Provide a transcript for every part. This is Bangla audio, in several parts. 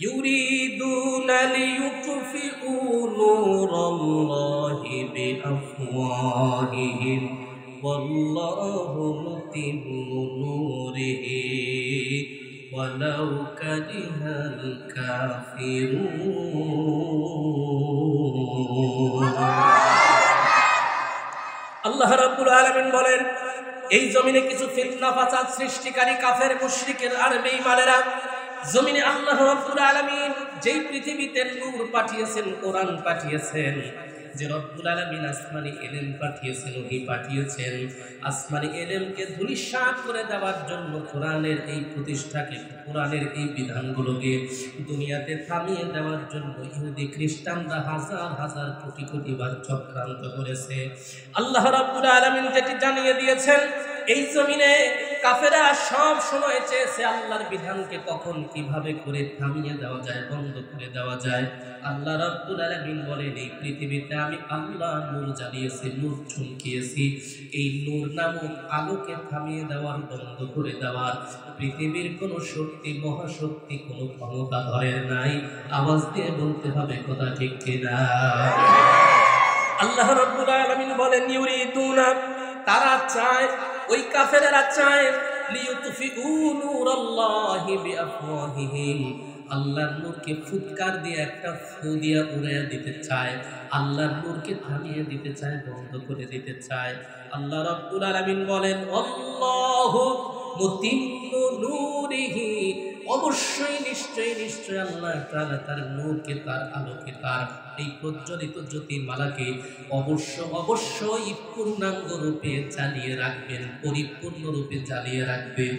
يريدون ليطفئوا نور الله بأفواههم والله متم نوره ولو كره الكافرون আল্লাহ রাব্বুল আলামিন বলেন, এই জমিনে কিছু ফিতনা ফাসাদ সৃষ্টিকারী কাফের মুশরিকের আর বেঈমানেরা জমিনে আল্লাহ রাব্বুল আলামিন যেই পৃথিবীতে নূর পাঠিয়েছেন, কোরআন পাঠিয়েছেন, যে রব্বুল আলামিন আসমানি ইলম পাঠিয়েছেন, ওহী পাঠিয়েছেন, আসমানি ইলমকে ধূলিসাৎ করে দেওয়ার জন্য কোরআনের এই প্রতিষ্ঠাকে, কোরআনের এই বিধানগুলোকে দুনিয়াতে থামিয়ে দেওয়ার জন্য ইহুদি খ্রিস্টানরা হাজার হাজার কোটি কোটি বার চক্রান্ত করেছে। আল্লাহ রাব্বুল আলামিন যেটি জানিয়ে দিয়েছেন, এই জমিনে কাফেরা সব সময় চেয়েছে আল্লাহর বিধানকে কখন কিভাবে করে থামিয়ে দেওয়া যায়, বন্ধ করে দেওয়া যায়। আল্লাহ রাব্বুল আলামিন বলেন, এই পৃথিবীতে আমি আল্লাহ নূর জ্বালিয়েছি, নূর চমকিয়েছি। এই নূর নামক আলোকে থামিয়ে দেওয়ার, বন্ধ করে দেওয়ার পৃথিবীর কোনো শক্তি, মহাশক্তি, কোনো ক্ষমতা ধরের নাই। আওয়াজ দিয়ে বলতে হবে কথা ঠিক কিনা? আল্লাহ রাব্বুল আলামিন বলেন, ইউরিদুনা, তারা চায়, ওই কাফেরেরা চায়, লিয়ুতফিউ নূরাল্লাহি বিআফওয়াহিহিম, আল্লাহর নূরকে ফুৎকার দিয়ে, একটা ফু দিয়ে উড়িয়ে দিতে চায়, আল্লাহর নূরকে থামিয়ে দিতে চায়, বন্ধ করে দিতে চায়। আল্লাহ রাব্বুল আলামিন বলেন, আল্লাহু মুতিম্মু নূরিহি, অবশ্যই নিশ্চয়ই নিশ্চয়ই আল্লাহ তাআলা তার নূরকে, তার আলোকে, তার এই প্রজ্বলিত জ্যোতির্মালাকে অবশ্যই পূর্ণাঙ্গ রূপে জ্বালিয়ে রাখবেন, পরিপূর্ণ রূপে জ্বালিয়ে রাখবেন।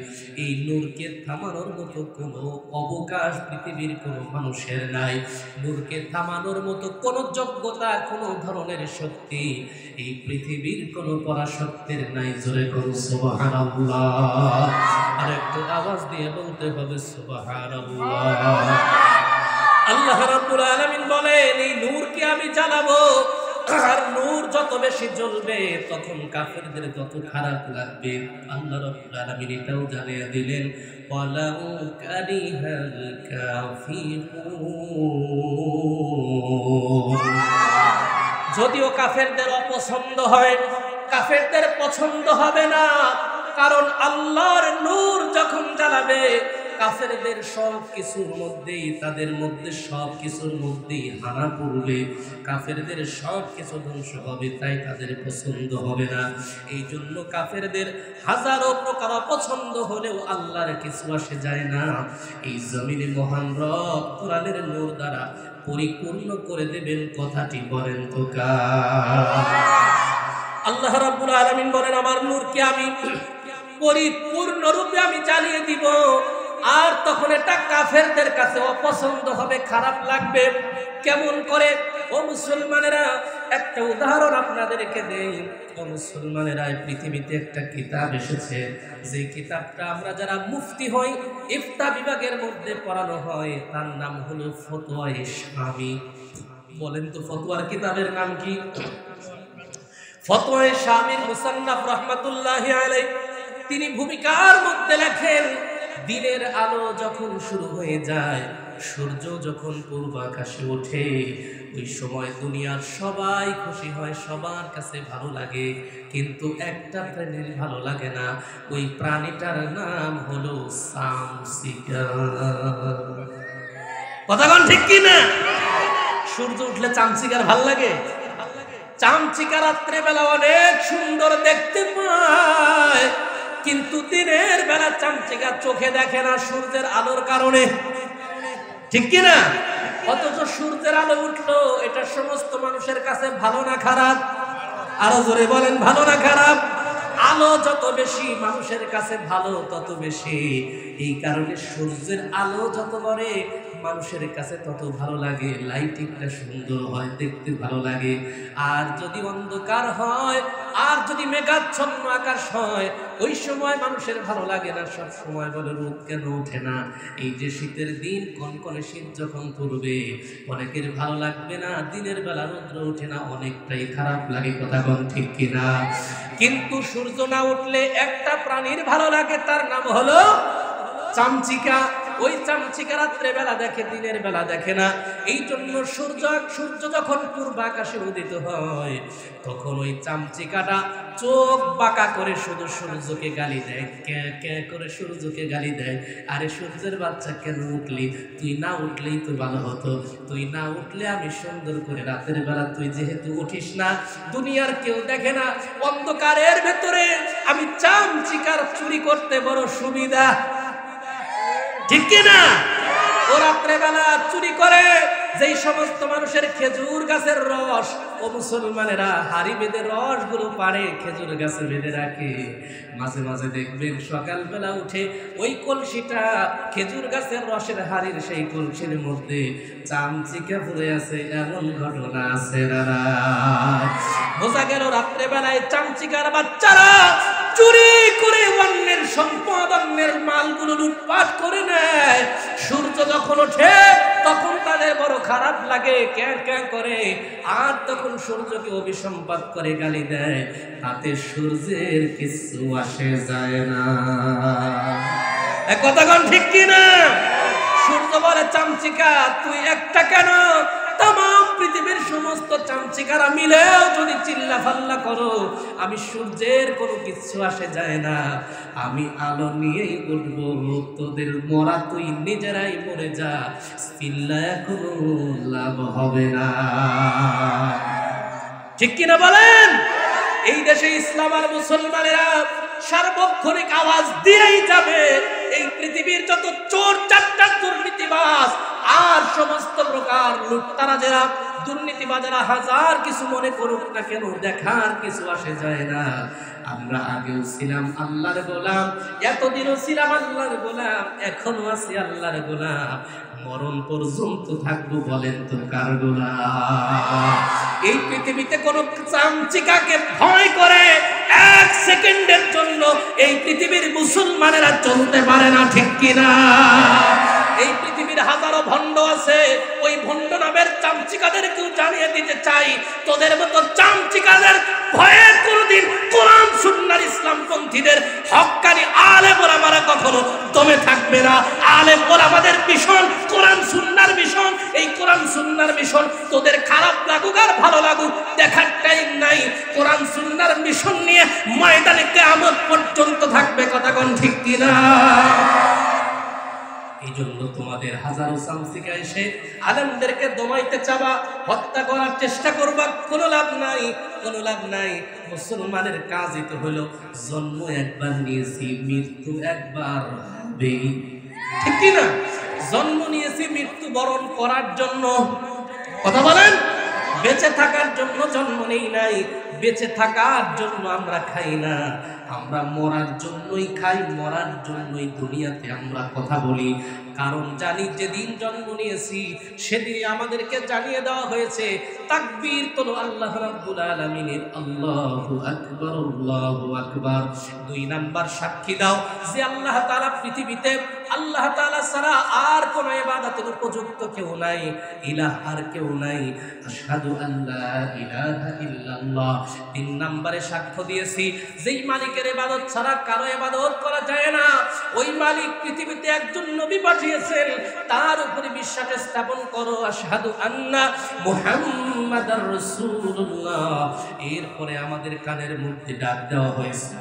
এই নূরকে থামানোর মতো কোনো অবকাশ পৃথিবীর কোনো মানুষের নাই। নূরকে থামানোর মতো কোনো যোগ্যতা, কোনো ধরনের শক্তি এই পৃথিবীর কোনো পরাশক্তির নাই। জোরে করুন সুবহানাল্লাহ। আর একটু আওয়াজ দিয়ে বলতে হবে সুবহানাল্লাহ। আল্লাহ রাব্বুল আলামিন বলেন, এই নূরকে আমি জ্বালাবো, আর নূর যত বেশি জ্বলবে তখন কাফেরদের তত খারাপ লাগবে। আল্লাহ রাব্বুল আলামিন এটাও জানিয়ে দিলেন, ওয়ালাউ কারিহাল কাফিরুন, যদিও কাফেরদের অপছন্দ হয়, কাফেরদের পছন্দ হবে না, কারণ আল্লাহর নূর যখন জ্বালাবে কাফেরদের সব কিছুর মধ্যেই, তাদের মধ্যে সব কিছুর মধ্যেই হানা পড়বে, কাফেরদের সব কিছু ধ্বংস হবে, তাই তাদের পছন্দ হবে না। এই জন্য কাফেরদের হাজারো প্রকার অপছন্দ হলেও আল্লাহর কিছু আসে যায় না। এই জমিনে মহান রব কোরআনের নূর দ্বারা পরিপূর্ণ করে দেবেন। কথাটি বলেন তো কার? আল্লাহ রাব্বুল আলামিন বলেন, আমার নূরকে আমি পরিপূর্ণ রূপে আমি জ্বালিয়ে দিব, আর তখন এটা কাফেরদের কাছে অপছন্দ হবে, খারাপ লাগবে। কেমন করে? ও মুসলমানেরা, একটা উদাহরণ আপনাদেরকে দেই। ও মুসলমানেরা, পৃথিবীতে একটা কিতাব এসেছে, যে কিতাবটা আমরা যারা মুফতি হই, ইফতা বিভাগের মধ্যে পড়ানো হয়, তার নাম হলো ফতোয়ায়ে শামী। বলেন তো ফতোয়ার কিতাবের নাম কি? ফতোয়ায়ে শামীর মুসান্নাফ রাহমাতুল্লাহি আলাইহি তিনি ভূমিকার মধ্যে লেখেন, দিনের আলো যখন শুরু হয়ে যায়, সূর্য যখন পূর্ব আকাশে ওঠে, ওই সময় দুনিয়ার সবাই খুশি হয়, সবার কাছে ভালো লাগে, কিন্তু একটা প্রাণীর ভালো লাগে না। ওই প্রাণীটার নাম হলো চামচিকা। কথা কোন ঠিক কি না? সূর্য উঠলে চামচিকার ভাল লাগে? চামচিকা রাত্রে বেলা অনেক সুন্দর দেখতে পায়, কিন্তু দিনের বেলা চামচিকা চোখে দেখে না সূর্যের আলোর কারণে, ঠিক কিনা? অথচ সূর্যের আলো উঠলো, এটা সমস্ত মানুষের কাছে ভালো না খারাপ? আরো জোরে বলেন, ভালো না খারাপ? আলো যত বেশি মানুষের কাছে ভালো তত বেশি। এই কারণে সূর্যের আলো যত বড়ে মানুষের কাছে তত ভালো লাগে, লাইটিংটা সুন্দর হয়, দেখতে ভালো লাগে। আর যদি অন্ধকার হয়, আর যদি মেঘাচ্ছন্ন আকাশ হয়, ওই সময় মানুষের ভালো লাগে না, সব সময় বলে রোদ কেন ওঠে না। এই যে শীতের দিন, কনকনে শীত যখন পড়বে, অনেকের ভালো লাগবে না, দিনের বেলা রৌদ্র ওঠে না, অনেকটাই খারাপ লাগে। কথা কোন ঠিক কিনা? কিন্তু সূর্য না উঠলে একটা প্রাণীর ভালো লাগে, তার নাম হলো চামচিকা। ওই চামচিকা রাত্রে বেলা দেখে, দিনের বেলা দেখে না। এই জন্য সূর্য যখন পূর্ব আকাশে উদিত হয় তখন ওই চামচিকাটা চোখ বাঁকা করে শুধু সূর্যকে গালি দেয়, কে কে করে সূর্যকে গালি দেয়। আরে সূর্যের বাচ্চা কেন উঠলি? তুই না উঠলেই তো ভালো হতো, তুই না উঠলে আমি সুন্দর করে রাতের বেলা, তুই যেহেতু উঠিস না, দুনিয়ার কেউ দেখে না, অন্ধকারের ভেতরে আমি চামচিকার চুরি করতে বড় সুবিধা, ঠিক কিনা? ও রাত্রে বেলা চুরি করে যেই সমস্ত মানুষের খেজুর গাছের রস, ও মুসলমানেরা হাড়ি বেঁধে রসগুলো পারে খেজুর গাছে বেঁধে রাখে। মাঝে মাঝে দেখবেন সকালবেলা উঠে ওই কলসিটা খেজুর গাছের রসের হাড়ির সেই কলসির মধ্যে চামচিকা পড়ে আছে, এমন ঘটনা আছে না? বোঝা গেল রাত্রে বেলায় চামচিকার বাচ্চারা চুরি করে অন্যের সম্পদ, অন্যের মালগুলো লুটপাট করে নেয়। সূর্য যখন ওঠে তখন তাদের বড় খারাপ লাগে, ক্যাঁ ক্যাঁ করে, আর তখন সূর্যকে অভিসম্পাত করে গালি দেয়, তাতে সূর্যের কিছু আসে যায় না। কথা কোন ঠিক কিনা? সূর্য বলে চামচিকা তুই একটা কেন, তাম পৃথিবীর সমস্ত চামচিকারা মিলেও যদি চিল্লা ফাল্লা করো, আমি সূর্যের কোনো কিছু আসে যায় না, আমি আলো নিয়েই উঠবো, তোদের মরা তুই নিজেরাই মরে যা, চিল্লায় কোনো লাভ হবে না। ঠিক কিনা বলেন? এই দেশে ইসলাম আর মুসলমানেরা সার্বক্ষণিক আওয়াজ দিয়েই যাবে। এই পৃথিবীর যত চোর চারটার দুর্নীতিবাজ আর সমস্ত প্রকার লুটতারাজেরা, দুর্নীতিবাজেরা হাজার কিছু মনে করুক না কেন, দেখার কিছু আসে যায় না। আমরা আগেও ছিলাম আল্লাহর গোলাম, এতদিনও ছিলাম আল্লাহর গোলাম, এখনো আছি আল্লাহর গোলাম, মরণ পর্যন্ত থাকবো। বলেন তো কার গোলাম? এই পৃথিবীতে কোন চামচিকাকে ভয় করে এক সেকেন্ডের জন্য এই পৃথিবীর মুসলমানেরা চলতে পারে না, ঠিক কিনা? এই পৃথিবীর হাজারো ভণ্ড আছে, ওই ভণ্ড নামের চামচিকাদেরকেও জানিয়ে দিতে চাই, তোদের মতো চামচিকাদের ভয়ে কোনদিন কোরআন সুন্নাহর ইসলামপন্থীদের হক্কানি আলেম ওলামারা কখনো দমে থাকবে না। আলেম ওলামাদের মিশন কোরআন সুন্নাহর মিশন। এই কোরআন সুন্নাহর মিশন তোদের খারাপ লাগুক আর ভালো লাগুক দেখার টাইম নাই। কোরআন সুন্নাহর মিশন নিয়ে ময়দানে কিয়ামত পর্যন্ত থাকবে। কথা কোন ঠিক কিনা? এই জন্য তোমাদের হাজারো চামচিকা এসে আলেমদেরকে দমাইতে চাবা, হত্যা করার চেষ্টা করবা, কোনো লাভ নাই, কোনো লাভ নাই। মুসলমানের কাজই তো হলো জন্ম একবার নিয়েছি, মৃত্যু একবার হবে, ঠিক কিনা? জন্ম নিয়েছি মৃত্যু বরণ করার জন্য, কথা বলেন? বেঁচে থাকার জন্য জন্ম নেই নাই, বেঁচে থাকার জন্য আমরা খাই না, আমরা মরার জন্যই খাই, মরার জন্যই দুনিয়াতে আমরা কথা বলি। কারণ জানি যেদিন জন্ম নিয়েছি সেদিন আমাদেরকে জানিয়ে দেওয়া হয়েছে, তাকবীর তোলো আল্লাহ রাব্বুল আলামিনের, আল্লাহু আকবার, আল্লাহু আকবার। 2 নাম্বার সাক্ষী দাও যে আল্লাহ তাআলা পৃথিবীতে, আল্লাহ তাআলা ছাড়া আর কোন ইবাদতের উপযুক্ত কেউ নাই, ইলাহ আর কেউ নাই। আশহাদু আল্লা ইলাহা ইল্লাল্লাহ। 3 নম্বরে সাক্ষ্য দিয়েছি যেই মালিকের ইবাদত ছাড়া কারো ইবাদত করা যায় না, ওই মালিক পৃথিবীতে একজন নবী পাঠিয়েছেন, তার উপরে বিশ্বাস স্থাপন করো। আশহাদু আন্না মুহাম্মাদার রাসূলুল্লাহ। এরপরে আমাদের কানের মধ্যে ডাক দেওয়া হয়েছে,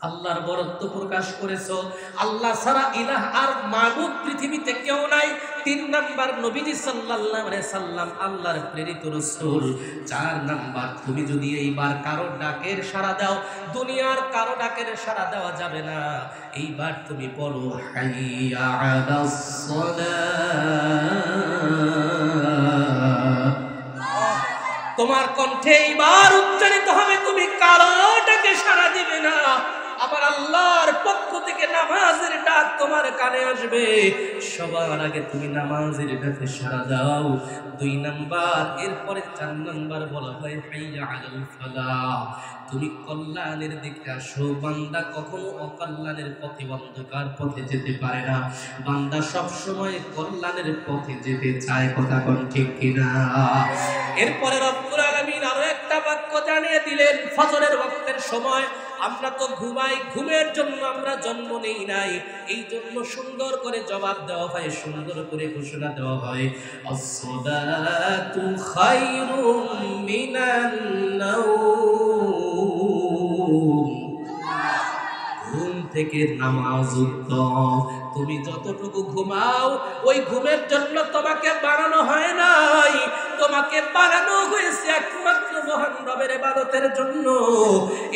আল্লাহর বরত্ব প্রকাশ করেছো, আল্লাহ ছাড়া ইলাহ আর মাবুদ পৃথিবীতে কেউ নাই। 3 নাম্বার নবীজি সাল্লাল্লাহু আলাইহি সাল্লাম আল্লাহর প্রেরিত রাসূল। 4 নাম্বার তুমি যদি এইবার কারো ডাকের সাড়া দাও, দুনিয়ার কারো ডাকের সাড়া দেওয়া যাবে না, এইবার তুমি বলো হাইয়া আলাস সালাহ। তোমার কণ্ঠে এইবার উচ্চারিত হবে, তুমি কারো ডাকে সাড়া দিবে না, আবার আল্লাহর পক্ষ থেকে নামাজের ডাক তোমার কানে আসবে, সবার আগে তুমি নামাজের ডাকে সাড়া দাও। 2 নাম্বার। এরপরে 4 নাম্বার বলা হয় হাইয়া আলাল ফালাহ। তুমি কল্যাণের দিকে আসো। বান্দা কখনো অকল্যাণের পথে, অন্ধকার পথে যেতে পারে না, বান্দা সবসময় কল্যাণের পথে যেতে চায়। কথা কোন ঠিক কিনা? এরপরে রব্বুল আলামিন আরো একটা বাক্য জানিয়ে দিলেন, ফজরের ওয়াক্তের সময় আমরা তো ঘুমাই, ঘুমের জন্য আমরা জন্ম নেই নাই। এই জন্য সুন্দর করে জবাব দেওয়া হয়, সুন্দর করে ঘোষণা দেওয়া হয়, আসসালাতু খায়রুম মিনান নাওম। ঘুম থেকে নামাজ উত্তম। তুমি যতটুকু ঘুমাও ওই ঘুমের জন্য তোমাকে বানানো হয় নাই, তোমাকে বানানো হয়েছে একমাত্র মহান রবের ইবাদতের জন্য।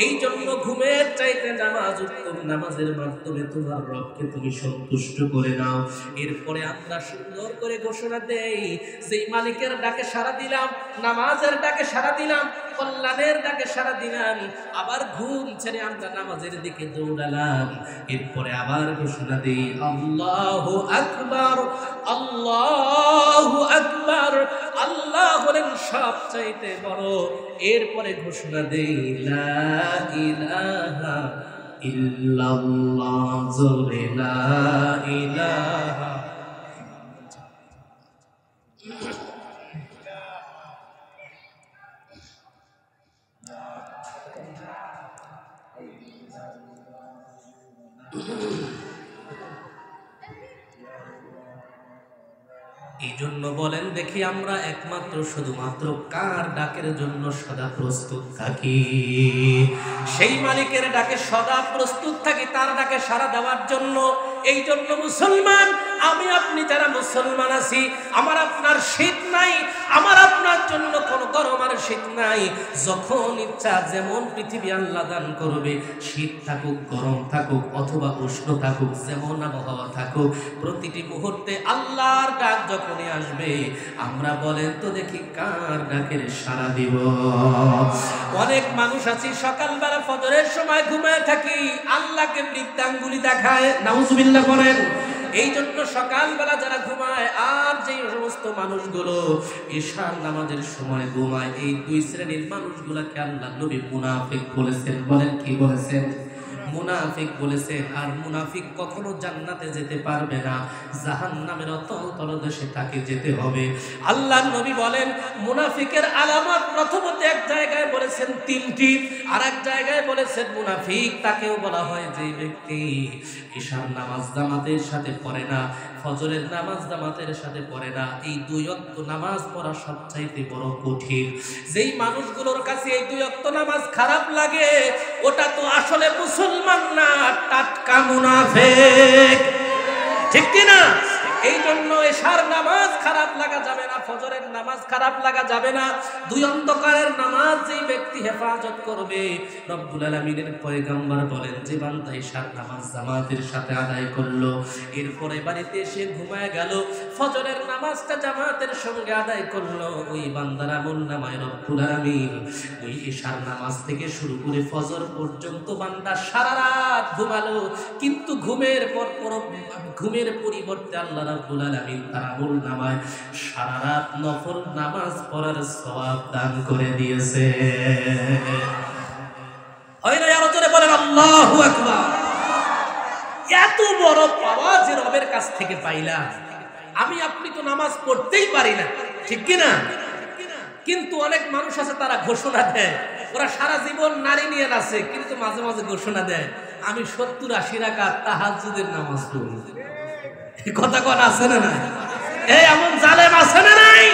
এই জন্য ঘুমের চাইতে নামাজ উত্তম। নামাজের মাধ্যমে তোমার রবকে তুমি সন্তুষ্ট করে নাও। এরপরে আমরা সুন্দর করে ঘোষণা দেই, সেই মালিকের ডাকে সাড়া দিলাম, নামাজের ডাকে সাড়া দিলাম, কল্যাণের ডাকে সাড়া দিলাম, আবার ঘুম ছেড়ে আমরা নামাজের দিকে দৌড়ালাম। এরপরে আবার ঘোষণা দিই, আল্লাহু আকবার, আল্লাহু আকবার, আল্লাহ হলেন সবচাইতে বড়। এরপরে ঘোষণা দেই, লা ইলাহা ইল্লাল্লাহ, জোরে লা ইলাহা। এই জন্য বলেন দেখি, আমরা একমাত্র শুধুমাত্র কার ডাকের জন্য সদা প্রস্তুত থাকি? সেই মালিকের ডাকে সদা প্রস্তুত থাকি, তার ডাকে সাড়া দেওয়ার জন্য। এই জন্য মুসলমান, আমি আপনি যারা মুসলমান আছি, আমার আপনার শীত নাই, আমার আপনার জন্য কোনো গরম আর শীত নাই। যখন ইচ্ছা যেমন পৃথিবী আল্লাহ দান করবে, শীত থাকুক, গরম থাকুক, অথবা উষ্ণ থাকুক, যেমন আবহাওয়া থাকুক, প্রতিটি মুহূর্তে আল্লাহর ডাক যখনই আসবে, আমরা বলেন তো দেখি কার ডাকের সাড়া দিব? অনেক মানুষ আছি সকালবেলা ফজরের সময় ঘুমায় থাকি, আল্লাহকে বৃদ্ধাঙ্গুলি দেখায়, নাউজুবিল্লাহ করেন। এই জন্য সকালবেলা যারা ঘুমায়, আর যে সমস্ত মানুষগুলো ঈশার নামাজের সময় ঘুমায়, এই দুই শ্রেণীর মানুষগুলোকে আল্লাহ নবী মুনাফিক বলেছেন। বলেন কি বলেছেন? মুনাফিক বলেছেন। আর মুনাফিক কখনো জান্নাতে যেতে পারবে না, জাহান্নামের অতল তলদেশে তাকে যেতে হবে। আল্লাহর নবী বলেন মুনাফিকের আলামত প্রথমত এক জায়গায় বলেছেন তিনটি, আর এক জায়গায় বলেছেন মুনাফিক তাকেও বলা হয় যে ব্যক্তি ঈশার নামাজ জামাতের সাথে পড়ে না, ফজরের নামাজ জামাতের সাথে পড়ে না। এই দুই ওয়াক্ত নামাজ পড়া সবচাইতে বড় কঠিন। যেই মানুষগুলোর কাছে এই দুই ওয়াক্ত নামাজ খারাপ লাগে, ওটা তো আসলে মুসলমান না, টাটকা মুনাফিক। ঠিক কি না? এই জন্য ঈশার নামাজ খারাপ লাগা যাবে না, ফজরের নামাজ খারাপ লাগা যাবে না। দুই অন্ধকারের নামাজ যেই ব্যক্তি হেফাজত করবে, রব্বুল আলামিনের পয়গম্বর বলেন যে বান্দা ঈশার নামাজ জামাতের সাথে আদায় করলো, এরপরে বাড়িতে এসে ঘুমায় গেল, ফজরের নামাজটা জামাতের সঙ্গে আদায় করলো, ওই বান্দার আমলনামায় রব্বুল আলামিন ওই ঈশার নামাজ থেকে শুরু করে ফজর পর্যন্ত বান্দা সারা রাত ঘুমালো, কিন্তু ঘুমের পরিবর্তে আল্লাহ রাব্বুল আলামিন তার আমলনামায় সারা রাত নফল নামাজ পড়ার সওয়াব দান করে দিয়েছে। হয় না? আরো জোরে বলেন আল্লাহু আকবার। এত বড় পাওয়া যে রবের কাছ থেকে পাইলাম। আমি আপনি তো নামাজ পড়তেই পারি না, ঠিক কি না? কিন্তু অনেক মানুষ আছে তারা ঘোষণা দেয়, ওরা সারা জীবন নারী নিয়ে নাচে, কিন্তু মাঝে মাঝে ঘোষণা দেয় আমি 70-80 রাকাত তাহাজ্জুদের নামাজ পড়ি। কথা কোন আছে না নাই? এই এমন জালেম আছে না নাই?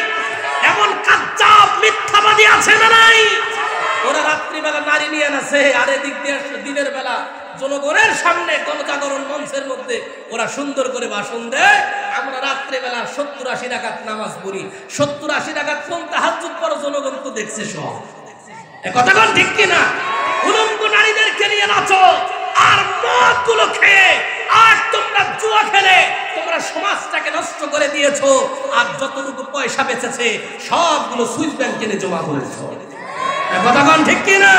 এমন কাচ্চাপ মিথ্যাবাদী আছে না নাই? ওরা রাত্রিবেলা নারী নিয়ে নাচে, আর এদিক দিয়ে দিনের বেলা জনগণের সামনে গণজাগরণ মঞ্চের মধ্যে ওরা সুন্দর করে ভাষণ দেয়, আমরা রাত্রিবেলা 70-80 রাকাত নামাজ পড়ি। 70-80 রাকাত কোন তাহাজ্জুদ পড়ো জনগণ তো দেখছে সব। কথা কোন ঠিক কিনা? উলঙ্গ নারীদেরকে নিয়ে নাচো, আর মদ গুলো খেয়ে, আর তোমরা জুয়া খেলে তোমরা সমাজটাকে নষ্ট করে দিয়েছো, আর যতটুকু পয়সা বেঁচেছে সবগুলো সুইস ব্যাংকে জমা করেছো। কথা কোন ঠিক কিনা?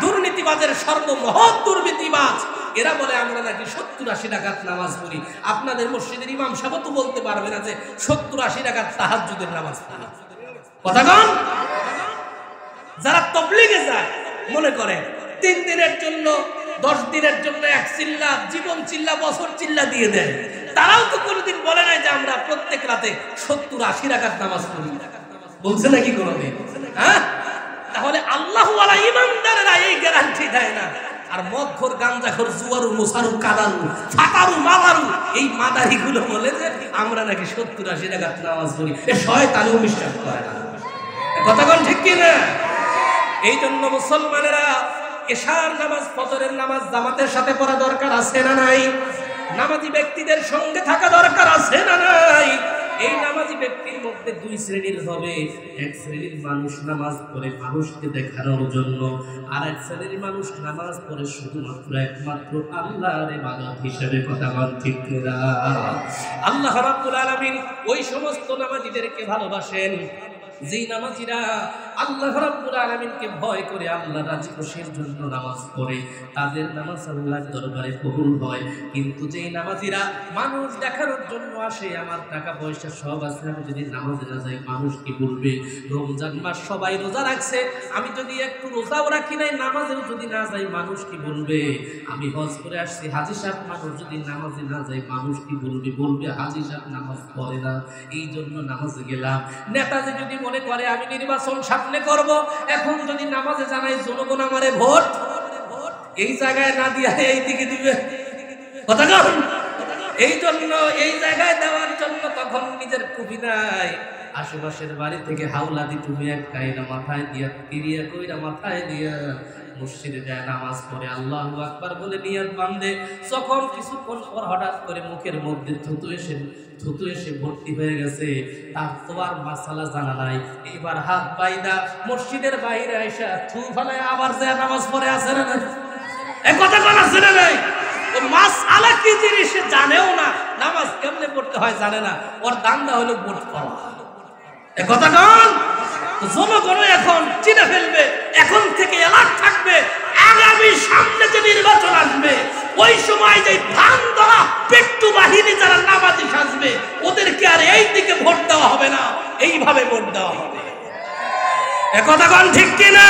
দুর্নীতিবাজের সর্বমহৎ দুর্নীতিবাজ এরা বলে আমরা নাকি 70-80 রাকাত নামাজ পড়ি। আপনাদের মসজিদের ইমাম সাহেব তো বলতে পারবে না যে 70-80 রাকাত তাহাজ্জুদের নামাজ পড়ি। কথা কোন? যারা তাবলীগে যায় মনে করে 3 দিনের জন্য 10 দিনের জন্য এক চিল্লা, জীবন চিল্লা, বছর চিল্লা দিয়ে দেয়, তারাও তো কোনোদিন বলে নাই যে আমরা প্রত্যেক রাতে 70-80 রাকাত নামাজ পড়ি। বলছে নাকি কোনোদিন? হ্যাঁ? তাহলে আল্লাহওয়ালা ইমানদারেরা এই গ্যারান্টি দেয় না। আর মদখোর, গাঞ্জাখোর, জুয়ারু, মুসারু, কাদারু, ফাতারু, মাদারু, এই মাদারিগুলো বলে যে আমরা নাকি 70-80 টাকার নামাজ পড়ি, এ শয়তানও বিশ্বাস করে না। কথা কোন ঠিক কিনা? এই জন্য মুসলমানেরা এশার নামাজ, ফজরের নামাজ জামাতের সাথে পড়া দরকার আছে না নাই? নামাজি ব্যক্তিদের সঙ্গে থাকা দরকার আছে না নাই? এই নামাজি ব্যক্তির মধ্যে দুই শ্রেণীর হবে। এক শ্রেণীর মানুষ নামাজ পড়ে মানুষকে দেখানোর জন্য, আর এক শ্রেণীর মানুষ নামাজ পড়ে শুধুমাত্র একমাত্র আল্লাহর ইবাদত হিসেবে। কথা বল ঠিক কিনা? আল্লাহ রাব্বুল আলামিন ওই সমস্ত নামাজিদেরকে ভালোবাসেন যেই নামাজিরা আল্লাহ রাব্বুল আলামিনকে ভয় করে আল্লাহ রাজি খুশির জন্য নামাজ পড়ে, তাদের নামাজ আল্লাহর দরবারে কবুল হয়। কিন্তু যেই নামাজিরা মানুষ দেখানোর জন্য আসে, আমার টাকা পয়সা সব আছে, আমি যদি নামাজে না যাই মানুষ কি বলবে? রমজান মাস সবাই রোজা রাখছে, আমি যদি একটু রোজাও রাখি নাই, নামাজেও যদি না যাই মানুষ কি বলবে? আমি হজ করে আসছি, হাজী সাহেব মানুষ যদি নামাজে না যায় মানুষ কি বলবে? বলবে হাজী সাহেব নামাজ পড়ে না, এই জন্য নামাজে গেলাম। নেতাজি যদি মনে করে আমি নির্বাচন সামনে করব, এখন যদি নামাজে জানাই জনগণ আমারে ভোট, এই জায়গায় না দিয়া এই দিকে দিবে। কথা কন? এই জন্য এই জায়গায় দেওয়ার জন্য তখন নিজের টুপি নাই, আশেপাশের বাড়ি থেকে হাওলাদি টুপি এক কাইরা মাথায় দিয়া, তিরিয়া কইরা মাথায় দিয়া মসজিদে যায়, নামাজ পড়ে আল্লাহু আকবার বলে নিয়ত বাঁধে। যখন কিছুক্ষণ পর হঠাৎ করে মুখের মধ্যে থুতু এসে ভর্তি হয়ে গেছে, তার তো আর মাসালা জানা নাই। এবার হাত বাইদা মসজিদের বাইরে আইসা থু ফালায় আবার যায় নামাজ পড়ে। আছে না নাই? এ কথা কোন আছে না নাই? ও মাসআলা কি জিনিস জানেও না, নামাজ কেমনে পড়তে হয় জানে না, ওর দান্দা হলো ভোট পাওয়া। এ কথা কোন? জনগণ এখন চিনে ফেলবে, এখন থেকে অ্যালার্ট থাকবে। আগামী সামনে যে নির্বাচন আসবে, ওই সময় যে ধান ধরা পেট্টু বাহিনী যারা নামাজি সাজবে, ওদেরকে আর এই দিকে ভোট দেওয়া হবে না, এইভাবে ভোট দেওয়া হবে। এ কথা কোন ঠিক কিনা?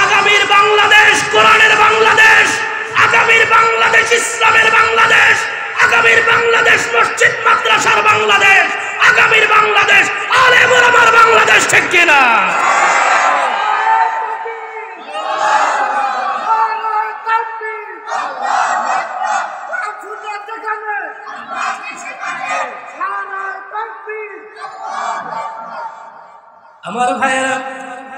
আগামীর বাংলাদেশ কোরআনের বাংলাদেশ, আগামীর বাংলাদেশ ইসলামের বাংলাদেশ, আগামীর বাংলাদেশ মসজিদ মাদ্রাসার বাংলাদেশ, আগামীর বাংলাদেশ আলেম ওলামার বাংলাদেশ। ঠিক কিনা? আমার ভাইয়েরা,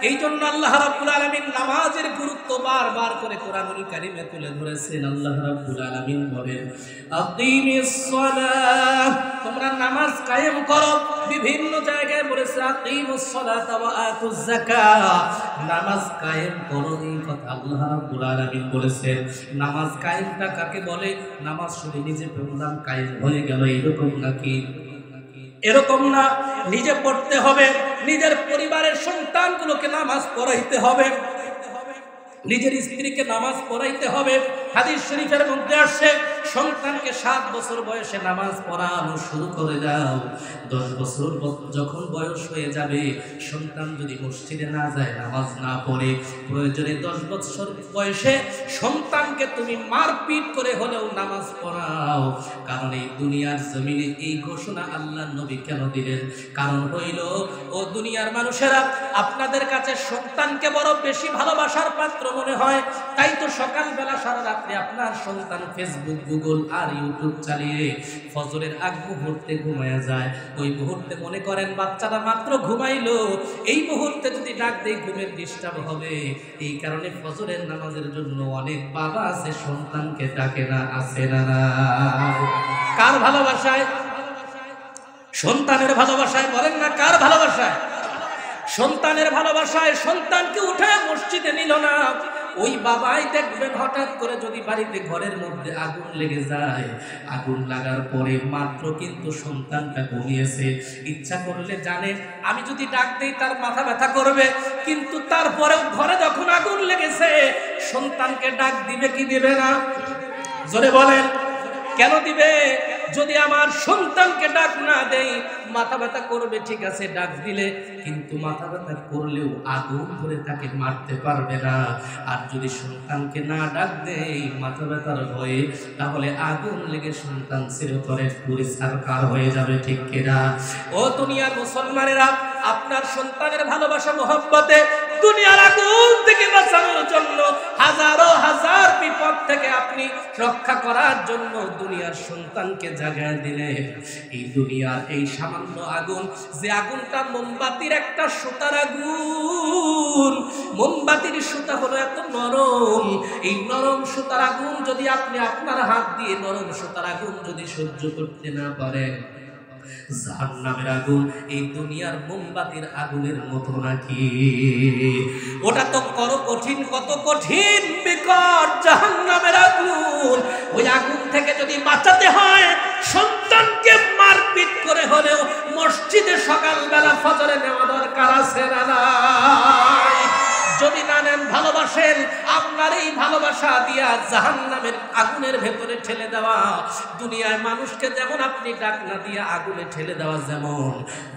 এই জন্য আল্লাহ রাব্বুল আলামিন নামাজের গুরুত্ব বারবার করে কোরআনুল কারীমে তুলে ধরেছেন। আল্লাহ রাব্বুল আলামিন বলেন, আকিমিস সালাহ, তোমরা নামাজ কায়েম করো। বিভিন্ন জায়গায় বলেছে আকিমুস সালাতা ওয়া আতুজ যাকাত, নামাজ কায়েম করো। এই কথা আল্লাহ রাব্বুল আলামিন বলেছেন। নামাজ কায়েমটা কাকে বলে? নামাজ শুনে নিজে পড়লাম কায়েম হয়ে গেল, এরকম নাকি? এরকম না, নিজে পড়তে হবে, নিজের পরিবারের সন্তানগুলোকে নামাজ পড়াইতে হবে, নিজের স্ত্রীকে নামাজ পড়াইতে হবে। হাদিস শরীফের মধ্যে আসছে, সন্তানকে 7 বছর বয়সে নামাজ পড়ানো শুরু করে দাও। 10 বছর যখন বয়স হয়ে যাবে, সন্তান যদি মসজিদে না যায়, নামাজ না পড়ে, প্রয়োজনে 10 বছর বয়সে সন্তানকে তুমি মারপিট করে হলেও নামাজ পড়াও। কারণ এই দুনিয়ার জমিনে এই ঘোষণা আল্লাহর নবী কেন দিলেন? কারণ হইল, ও দুনিয়ার মানুষেরা, আপনাদের কাছে সন্তানকে বড় বেশি ভালোবাসার পাত্র মনে হয়, তাই তো সকালবেলা সারা রাত্রে আপনার সন্তান ফেসবুক, গুগল আর ইউটিউব চালিয়ে ফজরের আগ মুহূর্তে ঘুমায়া যায়। ওই মুহূর্তে মনে করেন বাচ্চাটা মাত্র ঘুমাইলো, এই মুহূর্তে যদি ডাক দেয় ঘুমের ডিস্টার্ব হবে। এই কারণে ফজরের নামাজের জন্য অনেক বাবা আছে সন্তানকে ডাকে না। আছে না? কার ভালোবাসায়? সন্তানের ভালোবাসায়। বলেন না কার ভালোবাসায়? সন্তানের ভালোবাসায়। সন্তানকে উঠে মসজিদে নিল না, ওই বাবাই দেখবেন হঠাৎ করে যদি বাড়িতে ঘরের মধ্যে আগুন লেগে যায়, আগুন লাগার পরে মাত্র কিন্তু সন্তানটা ঘুমিয়েছে, ইচ্ছা করলে জানে আমি যদি ডাক দেই তার মাথা ব্যথা করবে, কিন্তু তারপরেও ঘরে যখন আগুন লেগেছে সন্তানকে ডাক দিবে কি দিবে না? জোরে বলেন, কেন দিবে? যদি আমার সন্তানকে ডাক না দেই মাথা ব্যথা করবে, ঠিক আছে ডাক দিলে, কিন্তু মাথা ব্যথা করলেও আগুন ধরে তাকে মারতে পারবে না। আর যদি সন্তানকে না ডাক দেই মাথা ব্যথার ভয়ে, তাহলে আগুন লেগে সন্তান চিরতরে পরিষ্কার হয়ে যাবে। ঠিক কিনা? ও দুনিয়ার মুসলমানেরা, আপনার সন্তানের ভালোবাসা মহব্বতে দুনিয়ার আগুন থেকে বাঁচানোর জন্য, হাজারো হাজার বিপদ থেকে আপনি রক্ষা করার জন্য দুনিয়ার সন্তানকে জাগায় দিলেন। এই দুনিয়ার এই সামান্য আগুন, যে আগুনটা মোমবাতির একটা সুতার আগুন, মোমবাতির সুতা হলো এত নরম, এই নরম সুতার আগুন যদি আপনি আপনার হাত দিয়ে নরম সুতার আগুন যদি সহ্য করতে না পারেন, জাহান্নামের আগুন এই দুনিয়ার মোমবাতির আগুনের মতো নাকি? ওটা তো কত কঠিন বিকট জাহান্নামের আগুন। ওই আগুন থেকে যদি বাঁচাতে হয়, সন্তানকে মারপিট করে হলেও মসজিদে সকালবেলা ফজরে নেওয়া দরকার আছে না নাই? যদি না নেন, ভালোবাসেন, আপনার এই ভালোবাসা দিয়া জাহান্নামের আগুনের ভেতরে ঠেলে দেওয়া। দুনিয়ায় মানুষকে যেমন আপনি ডাকনা দিয়া আগুনে ঠেলে দেওয়া, যেমন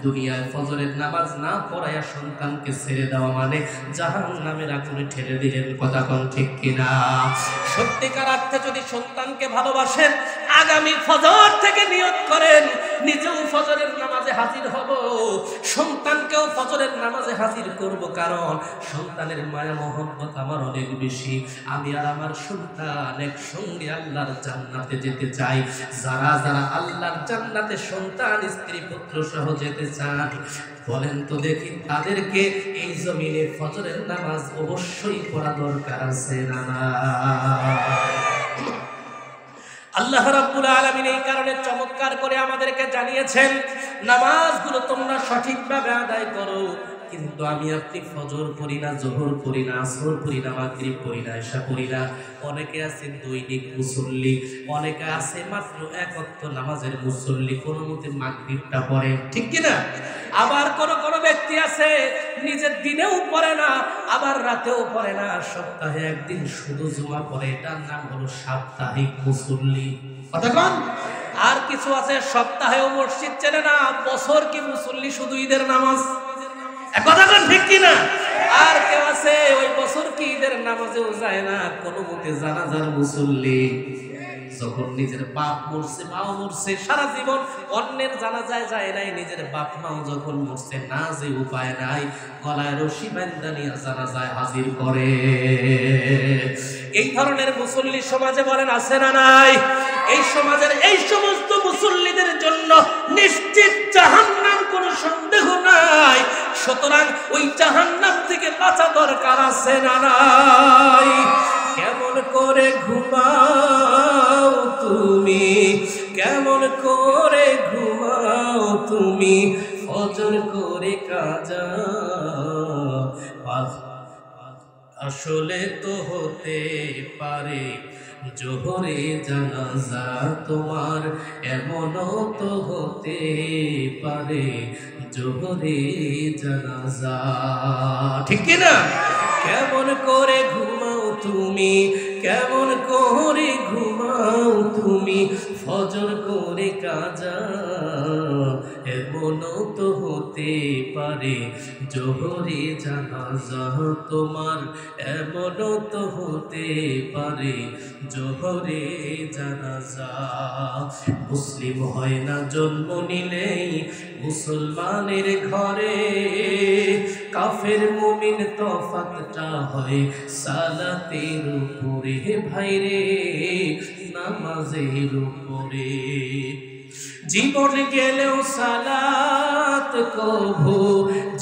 দুনিয়ায় ফজরের নামাজ না পড়াইয়া সন্তানকে ছেড়ে দেওয়া মানে জাহান্নামের আগুনে ঠেলে দিলেন। কথা কোন ঠিক কিনা? সত্যিকার অর্থে যদি সন্তানকে ভালোবাসেন, আগামী ফজর থেকে নিয়ত করেন নিজেও ফজরের নামাজে হাজির হব, সন্তানকেও ফজরের নামাজে হাজির করব, কারণ সন্তানের মায়া মহব্বত আমার অনেক বেশি। আমি আর আমার সন্তান একসঙ্গে আল্লাহর জান্নাতে যেতে চাই। যারা যারা আল্লাহর জান্নাতে সন্তান স্ত্রী পুত্র সহ যেতে চান, বলেন তো দেখি, তাদেরকে এই জমিনে ফজরের নামাজ অবশ্যই পড়া দরকার আছে না? আল্লাহ রাব্বুল আলামিন এই কারণে চমৎকার করে আমাদেরকে জানিয়েছেন, নামাজগুলো তোমরা সঠিকভাবে আদায় করো। কিন্তু আমি আপনি ফজর পড়ি না, যোহর পড়ি না, আসর পড়ি না, মাগরিব পড়ি না, ইশা পড়ি না। অনেকে আছে দৈনিক মুসল্লি, অনেকে আছে মাত্র এক ওয়াক্ত নামাজের মুসল্লি, কোনো মতে মাগরিবটা পড়ে, ঠিক কিনা? আবার কোন ব্যক্তি আছে নিজের দিনেও পড়ে না, আবার রাতেও পড়ে না, সপ্তাহে একদিন শুধু জুমা পড়ে, এটার নাম হলো সাপ্তাহিক মুসল্লি। কথা কোন? আর কিছু আছে সপ্তাহেও মসজিদ চেনে না, বছর কি মুসল্লি, শুধু ঈদের নামাজ। কথা কোন ঠিক কিনা? আর কেউ আছে ওই বছর কি ঈদের নামাজেও যায় না, কোনো মতে জানাজার মুসল্লি। যখন নিজের বাপ মরছে, মাও মরছে, সারা জীবন অন্যের জানাজায় যায় নাই, নিজের বাপ মাও যখন মরছে, না যে উপায় নাই, গলায় রশি বাঁধা নিয়ে জানাজায় হাজির করে। এই ধরনের মুসল্লি সমাজে বলেন আছে না নাই? এই সমাজের এই সমস্ত মুসল্লিদের জন্য নিশ্চিত জাহান্নাম, কোনো সন্দেহ নাই। সুতরাং ওই জাহান্নাম থেকে বাঁচা দরকার আছে না নাই? কেমন করে ঘুমাও তুমি, কেমন করে ঘুমাও তুমি, ফজর করে কাজা, আসলে তো হতে পারে জোহরে জানাজা তোমার, এমনও তো হতে পারে জোহরে জানাজা, ঠিক কিনা? কেমন করে ঘুমাও তুমি, কেমন করে ঘুমাও তুমি, ফজর করে কাজা, এমনও তো হতে পারে জোহরে জানাজা তোমার, এমনও তো হতে পারে জোহরে জানাজা। মুসলিম হয় না জন্ম নিলেই মুসলমানের ঘরে, কাফের মুমিন তফাতটা হয় সালাতের উপরে, ভাইরে নামাজের উপরে। জীবন গেলেও সালাত কভু,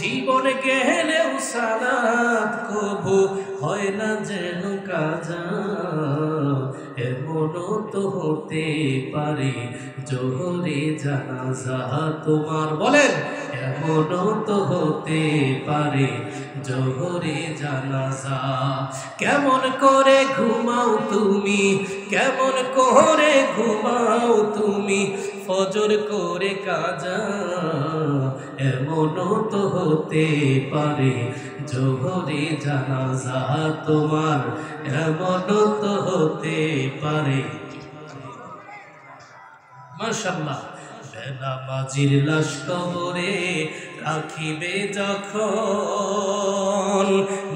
জীবন গেলেও সালাত কভু হয় না যেন কাজা, এমনও তো হতে পারে জোহরে জানাজা তোমার। বলেন, এমনও তো হতে পারে জোহরে জানাজা। কেমন করে ঘুমাও তুমি, কেমন করে ঘুমাও তুমি, ফজর করে কাজা, এমনও তো হতে পারে জোহরে জানাজা তোমার, এমনও তো হতে পারে। মাশাআল্লাহ। বেনামাজির লাশ কবরে রাখিবে যখন,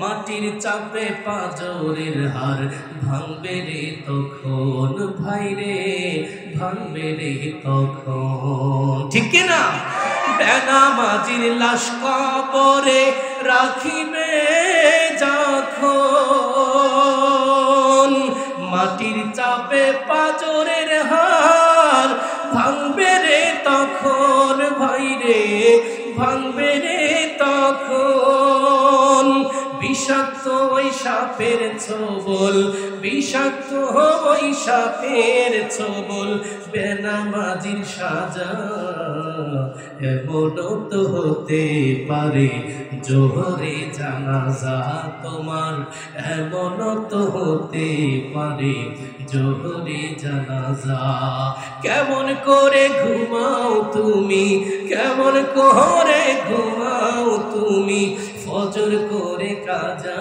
মাটির চাপে পাঁজরের হার ভাঙবে রে তখন, ভাইরে ভাঙবে রে তখন, ঠিক কিনা? বেনামাজির লাশ কবরে রাখিবে যখন মাটির চাপে পাজরের হার ভাঙবে রে তখন ভাই রে ভাঙবে রে তখন বিষাক্ত ওই সাপের ছোবল বিষাক্ত ওই সাপের ছোবল বেনামাজির সাজা এমনও তো হতে পারে জোহরে জানাজা তোমার এমনও তো হতে পারে জোহরে জানাজা কেমন করে ঘুমাও তুমি কেমন করে ঘুমাও তুমি ফজর করে কাজা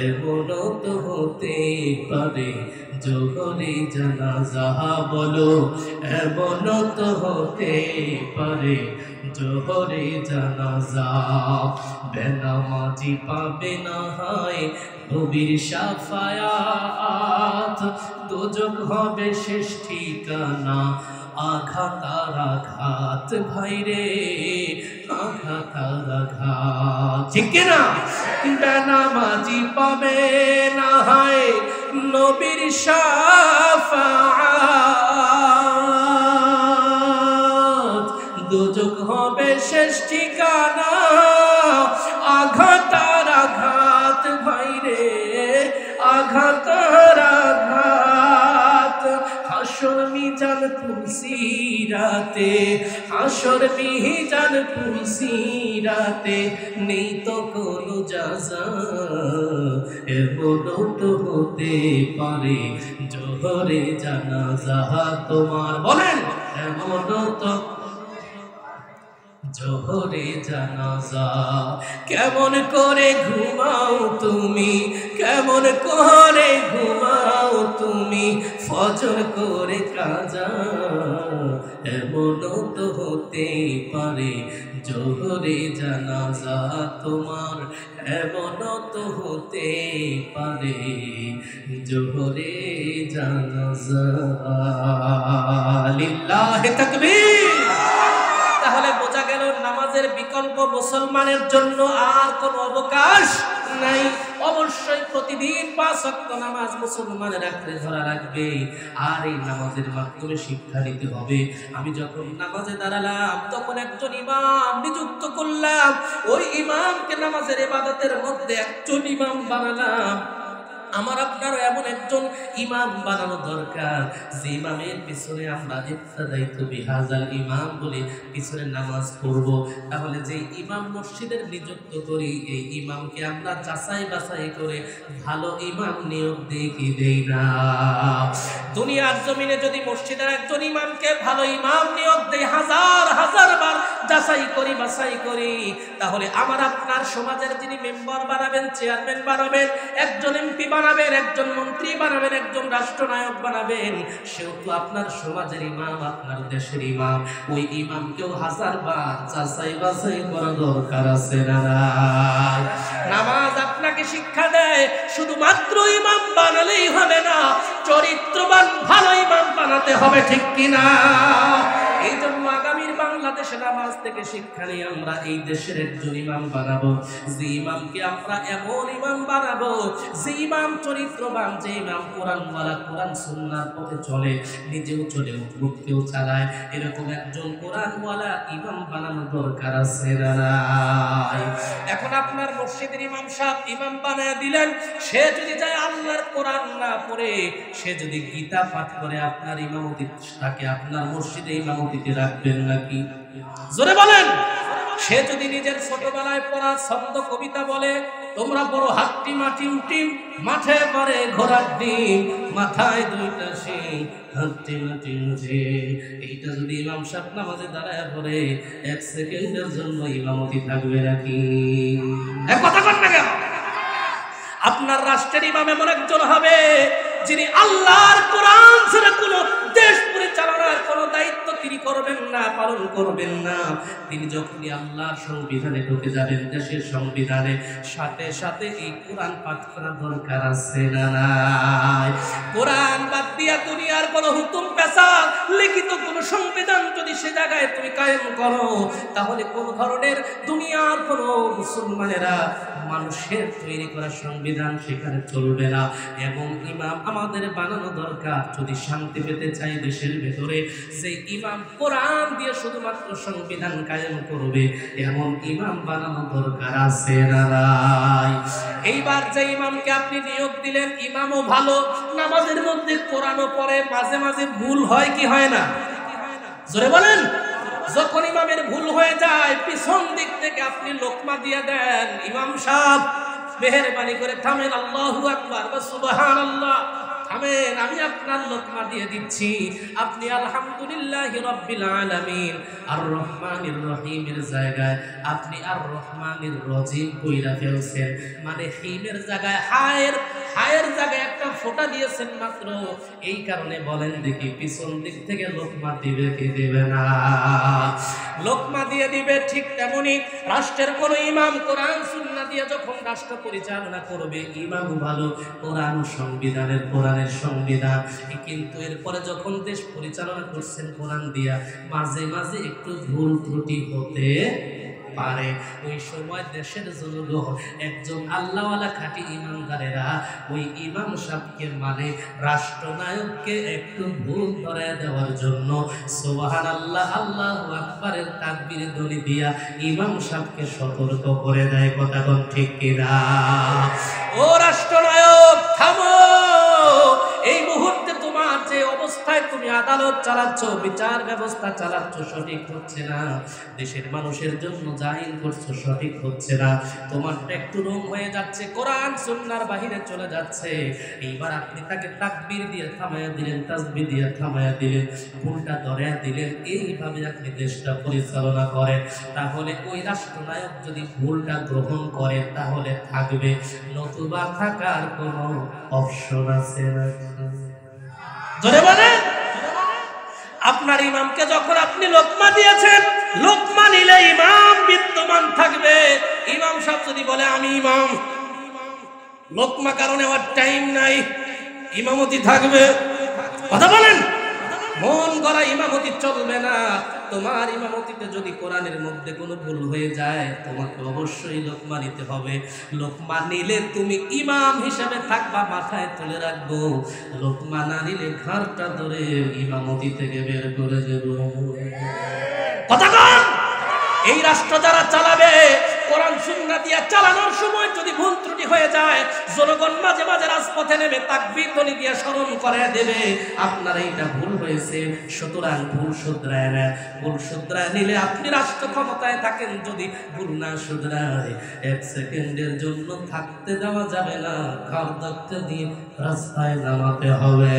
এমনও তো হতে পারে জোহরে জানাজা বলো এমনও তো হতে পারে জোহরে জানাজা বেনামাজি পাবে না হয় নবীর শাফায়াত দোজখ হবে শেষ ঠিকানা আঘাত আর আঘাত ভাই রে আঘাত আর আঘাত ঠিক না বেনামাজি পাবে না হয় নবীর শাফাআত দোজখ হবে শেষ ঠিকানা আঘাত আর আঘাত ভাই রে আঘাত আর আঘাত হাসর মিজান পুলসিরাতে হাসর মিজান পুলসিরাতে নেই তো কোনো জাযা এমনও তো হতে পারে জোহরে জানাজা তোমার বলেন এমনও তো জোহরে জানাজা কেমন করে ঘুমাও তুমি কেমন করে ঘুমাও তুমি ফজর করে কাজা এমনও তো হতে পারে জোহরে জানাজা তোমার এমনও তো হতে পারে জোহরে জানাজা লিল্লাহি তাকবীর তাহলে বোঝা গেল নামাজের বিকল্প মুসলমানের জন্য আর কোনো অবকাশ নাই অবশ্যই প্রতিদিন 5 ওয়াক্ত নামাজ মুসলমানের রাখতে ধরা রাখবে আর এই নামাজের মাধ্যমে শিক্ষা নিতে হবে আমি যখন নামাজে দাঁড়ালাম তখন একজন ইমাম নিযুক্ত করলাম ওই ইমামকে নামাজের ইবাদতের মধ্যে একজন ইমাম বানালাম আমার আপনারও এমন একজন ইমাম বানানো দরকার যে ইমামের পিছনে আমরা ইফতাদাইতু বিহাজাল ইমাম বলে পিছনে নামাজ পড়ব তাহলে যে ইমাম মসজিদের নিযুক্ত করি এই ইমামকে আমরা যাচাই বাছাই করে ভালো ইমাম নিয়োগ দিই কি দেই না দুনিয়ার জমিনে যদি মসজিদের একজন ইমামকে ভালো ইমাম নিয়োগ দেই হাজার হাজার বার যাচাই করি বাছাই করি তাহলে আমার আপনার সমাজের যিনি মেম্বার বানাবেন চেয়ারম্যান বানাবেন একজন এমপি বানাবেন একজন মন্ত্রী বানাবেন একজন রাষ্ট্রনায়ক বানাবেন সেও তো আপনার সমাজের ইমাম আপনার দেশের ইমাম ওই ইমামকেও হাজার বার যাচাই বাছাই করা দরকার আছে না নামাজ আপনাকে শিক্ষা দেয় শুধুমাত্র ইমাম বানালেই হবে না চরিত্রবান ভালো ইমাম বানাতে হবে ঠিক কিনা এই জন্য আগামীর বাংলাদেশে নামাজ থেকে শিক্ষা নিয়ে আমরা এই দেশের একজন ইমাম বানাবো যে ইমামকে আমরা এমন ইমাম বানাবো যে ইমাম চরিত্রবান যে ইমাম কোরআনওয়ালা কোরআন সুন্নাহর পথে চলে নিজেও চলে লোককেও চালায় এরকম একজন কোরআনওয়ালা ইমাম বানানো দরকার আছে না এখন আপনার মসজিদের ইমাম সাহেব ইমাম বানায় দিলেন সে যদি যায় আল্লাহর কোরআন না পড়ে সে যদি গীতা পাঠ করে আপনার ইমামতি তাকে আপনার মসজিদে ইমামতিতে রাখবেন নাকি জোরে বলেন সে যদি নিজের ছোটবেলায় পড়া ছন্দ কবিতা বলে তোমরা বড় হাট্টি মাটিম টিম মাঠে পড়ে ঘোড়ার ডিম মাথায় দুইটা শিং হাট্টি মাটিম এইটা যদি ইমাম সাহেব নামাজে দাঁড়ায় পড়ে 1 সেকেন্ডের জন্য ইমামতি থাকবে নাকি এক কথা কর না কেন আপনার রাষ্ট্রের ইমাম এমন একজন হবে যিনি আল্লাহর কোরআন ছাড়া কোনো দেশ পরিচালনার কোনো দায়িত্ব তিনি কি করবেন না, পালন করবেন না। তিনি যখনই আল্লাহর সংবিধানে ঢুকে যাবেন, দেশের সংবিধানে, সাথে সাথে এই কোরআন পাঠ করা দরকার আছে না নাই? কোরআন বাদ দিয়া দুনিয়ার কোনো হুকুম পেশা লিখিত কোনো সংবিধান যদি সে জায়গায় তুমি কায়েম করো, তাহলে কোন ধরনের দুনিয়ার কোনো মুসলমানেরা মানুষের তৈরি করা সংবিধান সেখানে চলবে না। এবং ইমাম আমাদের বানানো দরকার, যদি শান্তি পেতে চাই দেশের ভেতরে, সেই ইমাম কোরআন দিয়ে শুধুমাত্র সংবিধান কায়েম করবে, এমন ইমাম বানানো দরকার আছে না নাই? এইবার যে ইমামকে আপনি নিয়োগ দিলেন, ইমামও ভালো, নামাজের মধ্যে কোরআনও পড়ে, মাঝে মাঝে ভুল হয় কি হয় না? জোরে বলেন। যখন ইমামের ভুল হয়ে যায়, পিছন দিক থেকে আপনি লোকমা দিয়ে দেন, ইমাম সাহেব মেহেরবানি করে থামেন, আল্লাহু আকবার বা সুবহানাল্লাহ, থামেন, আমি আপনার লোকমা দিয়ে দিচ্ছি। আপনি আলহামদুলিল্লাহি রাব্বিল আলামিন আর রহমানির রহিমের জায়গায় আপনি আর রহমানির রহিম কইরা ফেলছেন, মানে হিমের জায়গায় হায়ের জায়গায় একটা ফোঁটা দিয়েছেন মাত্র। এই কারণে বলেন দেখি, পিছন দিক থেকে লোকমা দিবে কি দিবে না? লোকমা দিয়ে দিবে। ঠিক তেমনি রাষ্ট্রের কোন ইমাম কোরআন সুন্নাহ দিয়ে যখন রাষ্ট্র পরিচালনা করবে, ইমাম ভালো, কোরআন সংবিধানের কোরআনের সংবিধান, কিন্তু এরপরে যখন দেশ পরিচালনা করছেন কোরআন দিয়া, মাঝে মাঝে একটু ভুল ত্রুটি হতে পারে। ওই সময় দেশের জনগণ একজন আল্লাহওয়ালা খাঁটি ইমানদারেরা ওই ইমাম সাহেবকে, মানে রাষ্ট্রনায়ককে একটু ভুল ধরে দেওয়ার জন্য সুবহানাল্লাহ আল্লাহু আকবারের তাকবীর ধ্বনি দিয়া ইমাম সাহেবকে সতর্ক করে দেয়। কথা কোন ঠিক কিনা? ও রাষ্ট্রনায়ক, থামো, এই মুহূর্তে তোমার যে অবস্থায় তুমি আদালত চালাচ্ছ, বিচার ব্যবস্থা চালাচ্ছ, সঠিক হচ্ছে না। দেশের মানুষের জন্য জাহির করছো, সঠিক হচ্ছে না। তোমারটা একটু রং হয়ে যাচ্ছে, কোরআন সুন্নাহর বাহিরে চলে যাচ্ছে। এইবার আপনি তাকে তাকবীর দিয়ে থামায়া দিলেন, তাসবিহ দিয়ে থামায়া দিলেন, ভুলটা ধরে দিলেন। এইভাবে আপনি দেশটা পরিচালনা করেন, তাহলে ওই রাষ্ট্রনায়ক যদি ভুলটা গ্রহণ করে তাহলে থাকবে, নতুবা থাকার কোনো অপশন আছে না? জোরে বলেন। আপনার ইমামকে যখন আপনি লোকমা দিয়েছেন, লোকমা নিলে ইমাম বিদ্যমান থাকবে। ইমাম সাহেব যদি বলে আমি ইমাম, লোকমা কারণে আমার টাইম নাই, ইমামতি থাকবে। কথা বলেন। মন গড়া ইমামতি চলবে না। তোমার ইমামতিতে যদি কোরআনের মধ্যে কোনো ভুল হয়ে যায়, তোমাকে অবশ্যই লোকমা নিতে হবে। লোকমা নিলে তুমি ইমাম হিসেবে থাকবা, মাথায় তুলে রাখবো। লোকমা না নিলে ঘাড়টা ধরে ইমামতি থেকে বের করে দেব। কথা কন। এই রাষ্ট্র যারা চালাবে, কোরআন সুন্নাহ দিয়া চালানোর সময় যদি ভুল ত্রুটি হয়ে যায়, জনগণ মাঝে মাঝে রাজপথে নেমে তাকবীর ধ্বনি দিয়ে স্মরণ করে দেবে আপনার এইটা ভুল হয়েছে, সুতরাং ভুল শুধরায় না। ভুল শুধরায় নিলে আপনি রাষ্ট্র ক্ষমতায় থাকেন, যদি ভুল না শুধরায় এক সেকেন্ডের জন্য থাকতে দেওয়া যাবে না, ঘর দখল দিয়ে রাস্তায় নামাতে হবে।